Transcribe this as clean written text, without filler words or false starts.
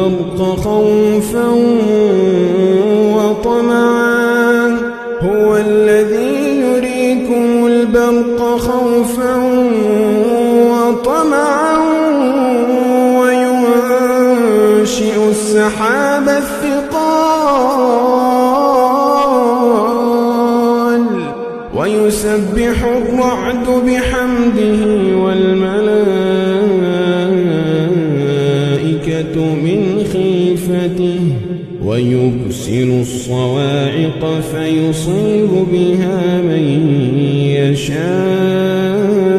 البرق خوفا وطمعا هو الذي يريكم البرق خوفا وطمعا وينشئ السحاب الثقال ويسبح الرعد بحمده والملائكة من خيفته ويرسل الصواعق فيصيب بها من يشاء